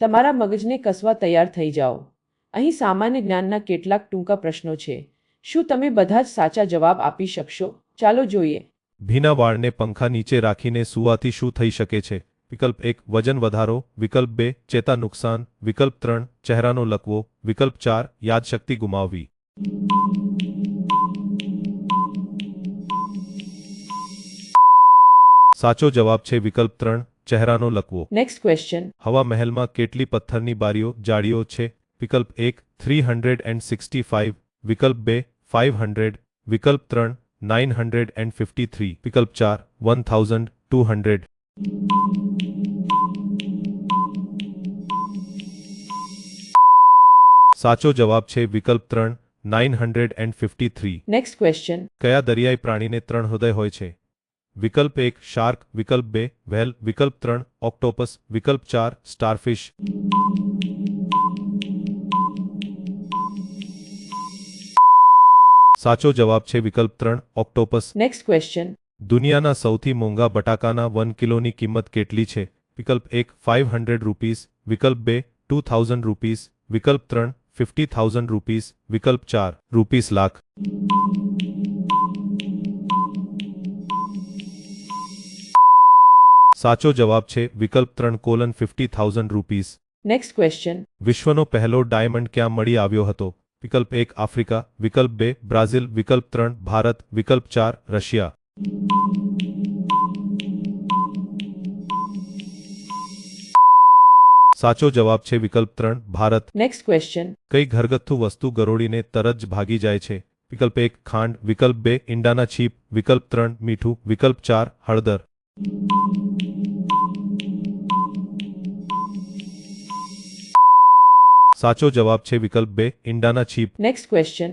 તમારા મગજને કસવા તૈયાર થઈ જાઓ. અહીં સામાન્ય જ્ઞાનના કેટલાક ટૂંકા પ્રશ્નો છે. શું તમે બધા જ સાચા જવાબ આપી શકશો? ચાલો જોઈએ. ભીના વાળને પંખા નીચે રાખીને સૂવાથી શું થઈ શકે છે? વિકલ્પ 1 વજન વધારો, વિકલ્પ 2 ચેતા નુકસાન, વિકલ્પ 3 ચહેરાનો લકવો, વિકલ્પ 4 યાદશક્તિ ગુમાવવી. સાચો જવાબ છે વિકલ્પ 3 ચહેરાનો લકવો. Next question. હવા મહેલમાં કેટલી પથ્થરની બારીઓ જાળીઓ છે? વિકલ્પ 1 365, વિકલ્પ 2 500, વિકલ્પ 3 953, વિકલ્પ 4 1200. સાચો જવાબ છે વિકલ્પ 3 953. Next question. કયા દરિયાઈ પ્રાણીને 3 હૃદય હોય છે? વિકલ્પ 1 શાર્ક, વિકલ્પ 2 વ્હેલ, વિકલ્પ 3 ઓક્ટોપસ, વિકલ્પ 4 સ્ટારફિશ. સાચો જવાબ છે વિકલ્પ 3 ઓક્ટોપસ. Next question. દુનિયાના સૌથી મોંઘા બટાકાના 1 કિલોની કિંમત કેટલી છે? વિકલ્પ 1 500 રૂપીસ, વિકલ્પ 2 2000 રૂપીસ, વિકલ્પ 3 50,000 રૂપીસ, વિકલ્પ 4 રૂપીસ લાખ. સાચો જવાબ છે વિકલ્પ 3 50,000 રૂપીસ. Next question. વિશ્વનો પહેલો ડાયમંડ ક્યાં મળી આવ્યો હતો? વિકલ્પ 1 આફ્રિકા, વિકલ્પ 2 બ્રાઝિલ, વિકલ્પ 3 ભારત, વિકલ્પ 4 રશિયા. સાચો જવાબ છે વિકલ્પ 3 ભારત. Next question. કઈ ઘરગથ્થુ વસ્તુ ગરોળીને તરત જ ભાગી જાય છે? વિકલ્પ 1 ખાંડ, વિકલ્પ 2 ઈંડાના છીપ, વિકલ્પ 3 મીઠું, વિકલ્પ 4 હળદર. સાચો જવાબ છે વિકલ્પ 2 ઈંડાના છીપ. Next question.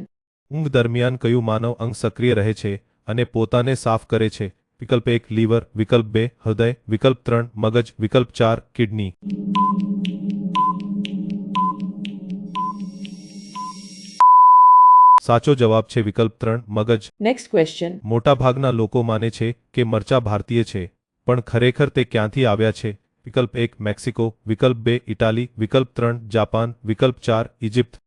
ઊંઘ દરમિયાન કયું માનવ અંગ સક્રિય રહે છે અને પોતાને સાફ કરે છે? વિકલ્પ 1 લીવર, વિકલ્પ 2 હૃદય, વિકલ્પ 3 મગજ, વિકલ્પ 4 કિડની. સાચો જવાબ છે વિકલ્પ 3 મગજ. Next question. મોટાભાગના લોકો માને છે કે મરચા ભારતીય છે, પણ ખરેખર તે ક્યાંથી આવ્યા છે? વિકલ્પ 1 મેક્સિકો, વિકલ્પ 2 ઇટાલી, વિકલ્પ 3 જાપાન, વિકલ્પ 4 ઇજિપ્ત.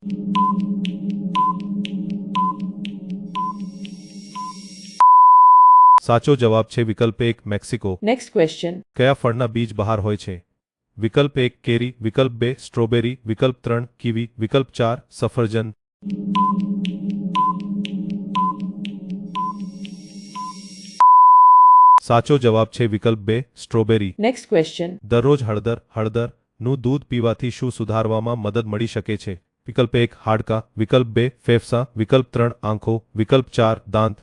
સાચો જવાબ છે વિકલ્પ 1 મેક્સિકો. Next question. કયા ફળના બીજ બહાર હોય છે? વિકલ્પ 1 કેરી, વિકલ્પ 2 સ્ટ્રોબેરી, વિકલ્પ 3 કીવી, વિકલ્પ 4 સફરજન. સાચો જવાબ છે વિકલ્પ 2 સ્ટ્રોબેરી. Next question. દરરોજ હળદરનું દૂધ પીવાથી શું સુધારવામાં મદદ મળી શકે છે? વિકલ્પ 1 હાડકાં, વિકલ્પ 2 ફેફસાં, વિકલ્પ 3 આંખો, વિકલ્પ 4 દાંત.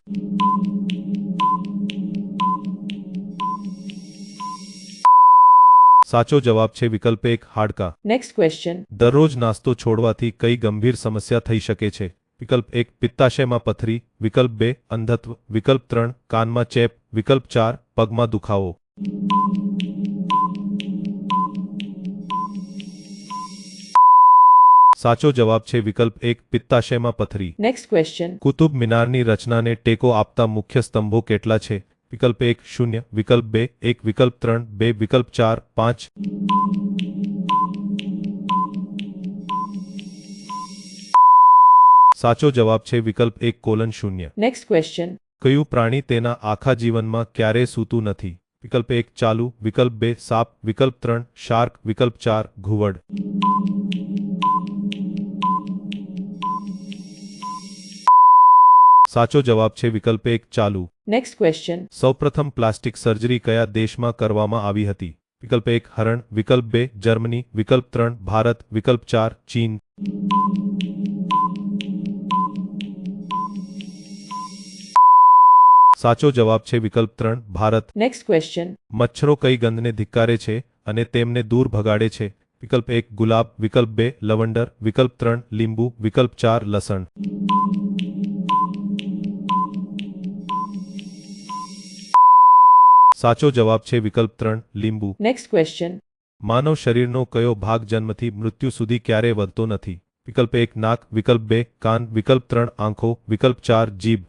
સાચો જવાબ છે વિકલ્પ 1 હાડકાં. Next question. દરરોજ નાસ્તો છોડવાથી કઈ ગંભીર સમસ્યા થઈ શકે છે? વિકલ્પ 1 પિત્તાશયમાં પથરી, વિકલ્પ 2 અંધત્વ, વિકલ્પ 3 કાનમાં ચેપ, વિકલ્પ 4 પગમાં દુખાવો. સાચો જવાબ છે વિકલ્પ 1 પિત્તાશયમાં પથરી. Next question. કુતુબ મિનારની રચનાને ટેકો આપતા મુખ્ય સ્તંભો કેટલા છે? વિકલ્પ 1 0, વિકલ્પ 2 1, વિકલ્પ 3 2, વિકલ્પ 4 5. સાચો જવાબ છે વિકલ્પ 1 0. Next question. કયું પ્રાણી તેના આખા જીવનમાં ક્યારેય સૂતું નથી? વિકલ્પ 1 ચાલુ, વિકલ્પ 2 સાપ, વિકલ્પ 3 શાર્ક, વિકલ્પ 4 ઘુવડ. સાચો જવાબ છે વિકલ્પ 1 ચાલુ. Next question. સૌપ્રથમ પ્લાસ્ટિક સર્જરી કયા દેશમાં કરવામાં આવી હતી? વિકલ્પ 1 હરણ, વિકલ્પ 2 જર્મની, વિકલ્પ 3 ભારત, વિકલ્પ 4 ચીન. સાચો જવાબ છે વિકલ્પ 3 ભારત. Next question. મચ્છરો કઈ ગંધને ધિક્કારે છે અને તેમને દૂર ભગાડે છે? વિકલ્પ 1 ગુલાબ, વિકલ્પ 2 લવંડર, વિકલ્પ 3 લીંબુ, વિકલ્પ 4 લસણ. સાચો જવાબ છે વિકલ્પ 3 લીંબુ. Next question. માનવ શરીરનો કયો ભાગ જન્મથી મૃત્યુ સુધી ક્યારેય વધતો નથી? વિકલ્પ 1 નાક, વિકલ્પ 2 કાન, વિકલ્પ 3 આંખો, વિકલ્પ 4 જીભ.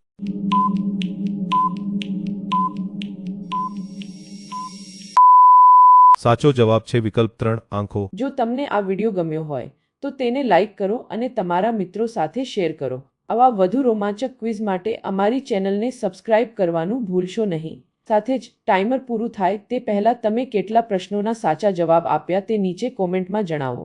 સાચો જવાબ છે વિકલ્પ 3 આંખો. જો તમને આ વિડીયો ગમ્યો હોય તો તેને લાઈક કરો અને તમારા મિત્રો સાથે શેર કરો. આવા વધુ રોમાંચક ક્વિઝ માટે અમારી ચેનલને સબસ્ક્રાઇબ કરવાનું ભૂલશો નહીં. સાથે જ ટાઈમર પૂરું થાય તે પહેલાં તમે કેટલા પ્રશ્નોના સાચા જવાબ આપ્યા તે નીચે કોમેન્ટમાં જણાવો.